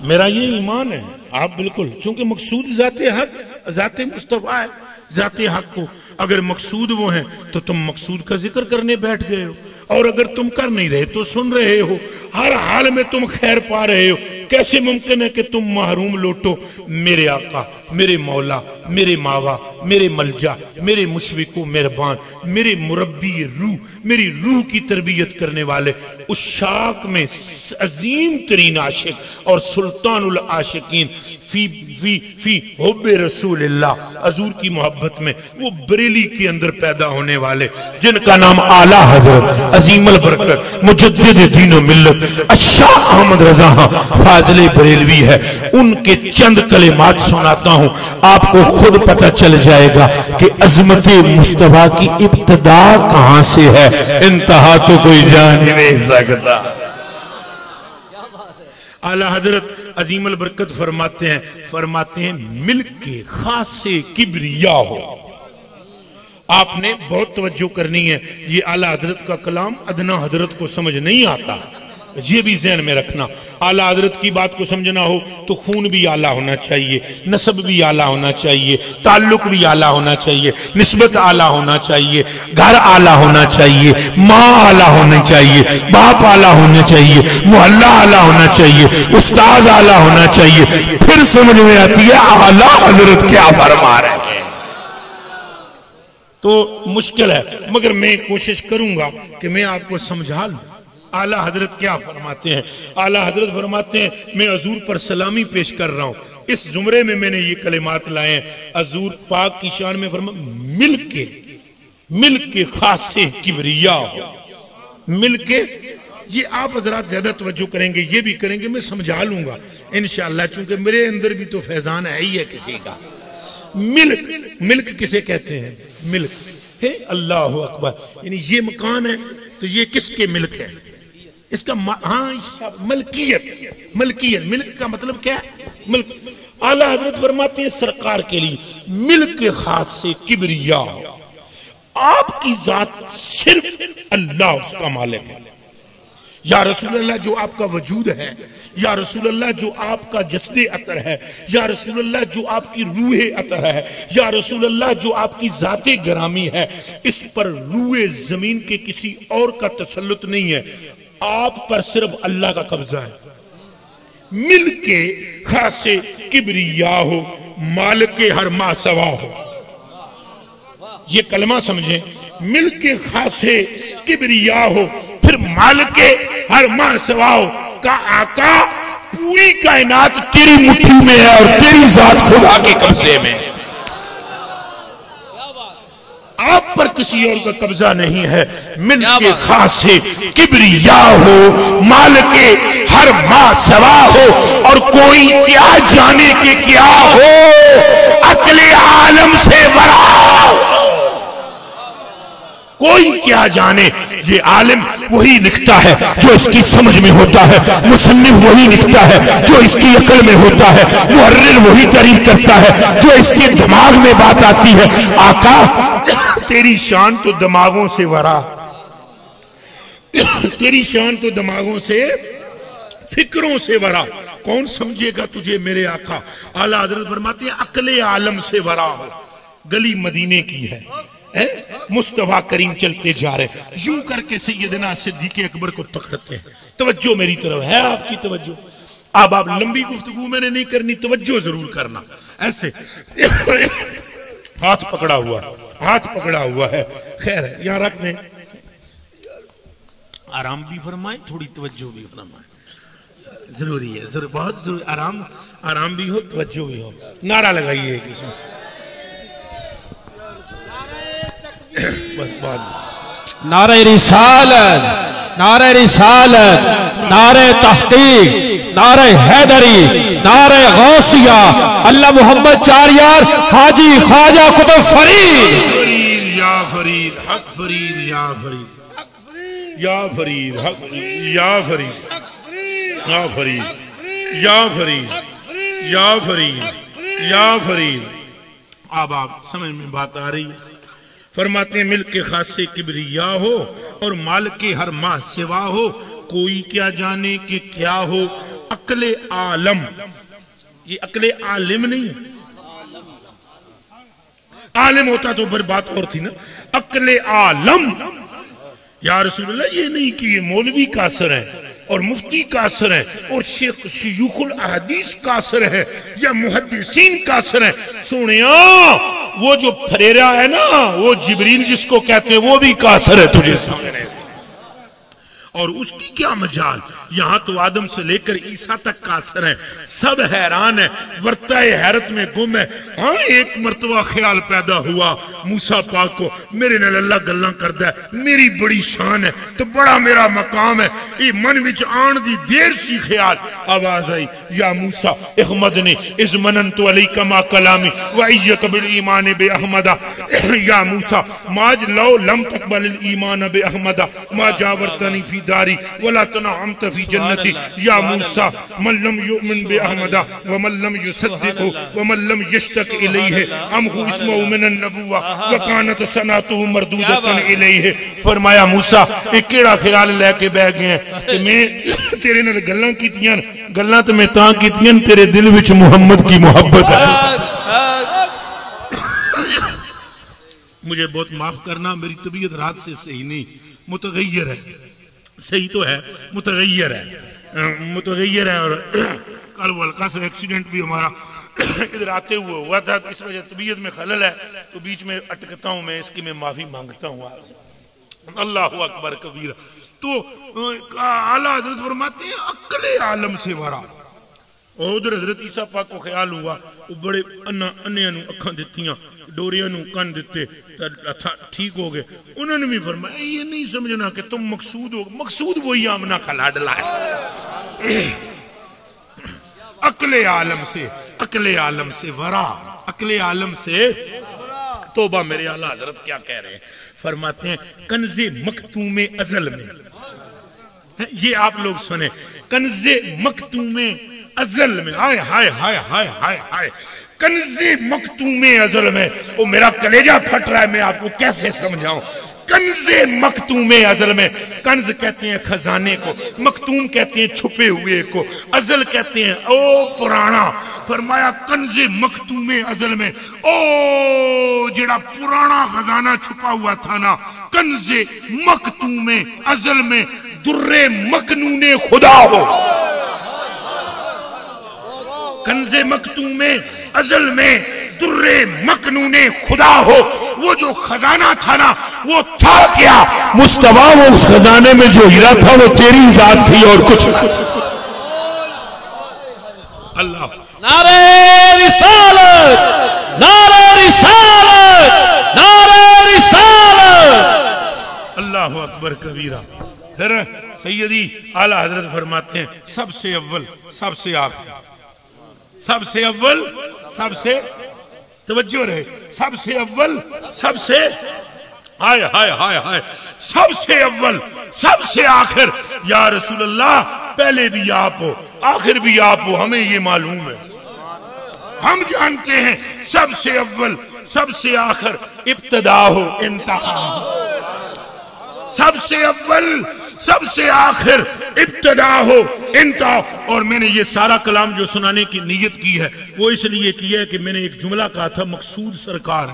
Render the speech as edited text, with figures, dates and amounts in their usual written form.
मेरा ये ईमान है। आप बिल्कुल, चूंकि मकसूद जाते हक जाते मुस्तफा है, जाते हक को अगर मकसूद वो है तो तुम मकसूद का जिक्र करने बैठ गए हो, और अगर तुम कर नहीं रहे तो सुन रहे हो, हर हाल में तुम खैर पा रहे हो। कैसे मुमकिन है कि तुम महरूम लौटो? मेरे आका, मेरे मौला, मेरे मावा, मेरे मलजा, मेरे मुशफिको मेहरबान, मेरे मुरब्बी रूह, मेरी रूह की तरबियत करने वाले उस शाक में अजीम तरीन आशिक और सुल्तानुल आशिकीन फी फी फी हुब्बे रसूलिल्लाह, हजूर की मोहब्बत में वो बरेली के अंदर पैदा होने वाले जिनका नाम आला हजरत अजीमुल बरकत मुजद्दिद दीन व मिल्लत अच्छा अहमद रजा फाजिल बरेलवी है, उनके चंद कलिमात सुनाता हूं, आपको खुद पता चल जाएगा कि अजमत मुस्तफा की इब्तिदा कहां से है, इंतहा तो कोई जान ही नहीं सकता। आला हजरत अजीमुल बरकत फरमाते हैं मिल्क के खासे किबरिया हो। आपने बहुत तवज्जो करनी है, ये आला हजरत का कलाम अदना हजरत को समझ नहीं आता, ये भी ज़हन में रखना। आला हजरत की बात को समझना हो तो खून भी आला होना चाहिए, नसब भी आला होना चाहिए, ताल्लुक भी आला होना चाहिए, निस्बत आला होना चाहिए, घर आला होना चाहिए, माँ आला होनी चाहिए, बाप आला होना चाहिए, मोहल्ला आला होना चाहिए, उस्ताद आला होना चाहिए, फिर समझ में आती है आला हजरत क्या फरमा रहे हैं। तो मुश्किल है, मगर मैं कोशिश करूंगा कि मैं आपको समझा लूं आला हजरत क्या फरमाते हैं। आला हजरत फरमाते हैं मैं हजूर पर सलामी पेश कर रहा हूं, इस जुमरे में मैंने ये कलिमात लाए हैं। हजूर पाक की शान में फरमा मिल के खासे किबरिया हो, मिल के, ये आप हजरात ज्यादा तवज्जो करेंगे, ये भी करेंगे, मैं समझा लूंगा इंशाअल्लाह, चूंकि मेरे अंदर भी तो फैजान है ही है किसी का। मिल्क किसे कहते हैं? मिल्क है, अल्लाह अकबर, यानी ये मकान है तो ये किसके मिल्क है? इसका हाँ मलकियत, मिल्क का मतलब क्या है? मिल्क। आला हजरत फरमाते हैं सरकार के लिए मिल्क के खास से किबरिया हो, आपकी जात सिर्फ अल्लाह उसका मालिक है। या रसूलल्लाह जो आपका वजूद है, या रसूलल्लाह जो आपका जस्दे अतर है, या रसूलल्लाह जो आपकी रूहे अतर है, या रसूलल्लाह जो आपकी जाते गरामी है, इस पर रूहे जमीन के किसी और का तसल्लुत नहीं है, आप पर सिर्फ अल्लाह का कब्जा है। मिल के खासे किबरिया हो, माल के हर मा सवा हो। ये कलमा समझे, मिल के खासे किबरिया हो, फिर माल के हर मां सवाओ का आका पूरी कायनात तेरी मुट्ठी में है और तेरी जात खुदा के कब्जे में, आप पर किसी और का कब्जा नहीं है। मिल के खासे किबरिया हो, माल के हर मां सवा हो, और कोई क्या जाने के क्या हो, अक्ले आलम से बड़ा कोई क्या जाने। ये आलिम वही लिखता है जो इसकी समझ में होता है, मुसन्निफ वही लिखता है जो इसकी अकल में होता है, मुहर्रिर वही तारीफ करता है जो इसके दिमाग में बात आती है। आका तेरी शान तो दिमागों से वरा, तेरी शान तो दिमागों से, फिक्रों से वरा, कौन समझेगा तुझे मेरे आका। आला हजरत फरमाते हैं अकले आलम से वरा हो। गली मदीने की है, मुस्तफा करीम चलते जा रहे, यूं करके सैयदना सिद्दीक़ अकबर को पकड़ते हैं। तवज्जो मेरी तरफ है, आपकी तवज्जो। अब आप लंबी गुफ्तगू मैंने नहीं करनी, तवज्जो जरूर करना। ऐसे हाथ पकड़ा हुआ है, खैर है, यहां रख दें, आराम भी फरमाए, थोड़ी तवज्जो भी फरमाए, जरूरी है, जरूर, बहुत जरूरी। आराम भी हो, तवज्जो भी हो। नारा लगाइए किसी नारे रिसालत, नारे रिसालत, नारे तहकीक, नारे हैदरी, नारे गौसिया, अल्लाह मोहम्मद चार यार, हाजी ख्वाजा कुतुब फरीद, या फरीद हक फरीद, या फरीद, या फरीद हक, या फरीद, या फरीद, या फरीद, या फरीद, या फरीद। अब आप समझ में बात आ रही है। फरमाते हैं मिल के खासे किबरिया हो और माल के हर माह सिवा हो, कोई क्या जाने कि क्या हो, अक्ले आलम, ये अक्ले आलिम नहीं है। आलिम होता तो फिर बात और थी ना। अक्ले आलम, या रसूलल्लाह ये नहीं कि ये मौलवी कासर है और मुफ्ती कासर है और शेख शयूखुल अहदीस कासर है या मुहद्दिसीन कासर है। सोनिया वो जो फरेरा है ना, वो जिब्रील जिसको कहते हैं, वो भी कासर है तुझे सामने। और उसकी क्या मजाल, यहां तो आदम से लेकर ईसा तक कासर है, सब हैरान है, वर्ताए हैरत में गुम है। हाँ एक मर्तबा ख्याल पैदा हुआ मूसा पाक को, मेरे नाल अल्लाह गल्लां करदा है, मेरी बड़ी शान है तो बड़ा मेरा मकाम है। ये मन विच आन दी देर सी ख्याल, आवाज आई या मूसा अहमदनी इज मननतु अलैका मा कलामी व इय्यक बिल ईमान बे अहमदा। या मूसा माज लो लम तकबल ईमान बे अहमदा मा जावरतनी फी दारी वला तनअमत फी जन्नती। या मूसा मन लम युमिन बि अहमदा व मन लम युसद्दिकु व मन लम यश्तक इलैहि अमहु इस्मु मिन अन्नबुवा व कानत सनातुहु मरदूदतन इलैहि। फरमाया मूसा ये केड़ा ख्याल लेके बैठ गए कि मैं तेरे नाल गल्लां कीतियां, गल्लां ते मैं तां कीतियां तेरे दिल विच मुहम्मद की मोहब्बत है। मुझे बहुत माफ करना, मेरी तबीयत रात से सही नहीं, मुतगय्यर है। सही तो है, मुतगय्यर है, मुतगय्यर है। और कल वो हल्का सा एक्सीडेंट भी हमारा इधर आते हुए हुआ था, तो इस वजह तबीयत में खलल है, तो बीच में अटकता हूं मैं, इसकी मैं माफी मांगता हूं आपसे। अल्लाह अकबर कबीरा। तो आला हजरत फरमाते हैं अक्ले आलम से वरा। और उधर हजरत ईसा पाक को ख्याल हुआ, वो बड़े अन्निया नूं अखां दित्तियां, डोरिया नूं कन दिते, ठीक हो गए। उन्होंने भी फरमाया ये नहीं समझना कि तुम मकसूद हो, मकसूद वही आमना का लाडला है। अक्ले आलम से, अक्ले आलम से वरा, अक्ले आलम से तौबा। मेरे आला हजरत क्या कह रहे हैं, फरमाते हैं कंज़े मखतूमे अज़ल में, ये आप लोग सुने, कंज़े मखतूमे अज़ल में, हाय हाय हाय हाय हाय हाय, कंज़े मखतूमे अज़ल में। वो मेरा कलेजा फट रहा है, मैं आपको कैसे समझाऊं। कंज़े मखतूमे अज़ल में, कंज़ कहते हैं खजाने को, मखतूम कहते हैं छुपे हुए को, अज़ल कहते हैं ओ पुराना। फरमाया कंज़े मखतूमे अज़ल में, ओ जेड़ा पुराना खजाना छुपा हुआ था ना, कंज़े मखतूमे अज़ल में दुर्रे मकनूने खुदा हो। कंज़े मखतूमे अज़ल में दुर्रे मकनूने खुदा हो। वो जो खजाना था ना, वो था क्या मुस्तफा, वो उस खजाने में जो हीरा था वो तेरी जात थी और कुछ। अल्लाह नारे रिसालत, नारे रिसालत, नारे रिसालत। अल्लाह अकबर कबीरा। फिर सैयदी आला हजरत फरमाते हैं सबसे अव्वल सबसे आखिर, सबसे अव्वल सबसे, तवज्जो रहे, सबसे अव्वल सबसे, हाय हाय हाय हाय, सबसे अव्वल सबसे आखिर। या रसूल अल्लाह पहले भी आप हो आखिर भी आप हो, हमें ये मालूम है, हम जानते हैं सबसे अव्वल सबसे आखिर, इब्तदा हो इंतहा हो। सबसे अव्वल सबसे आखिर, इब्तदा हो इंतहा। और मैंने ये सारा कलाम जो सुनाने की नीयत की है वो इसलिए की है कि मैंने एक जुमला कहा था, मकसूद सरकार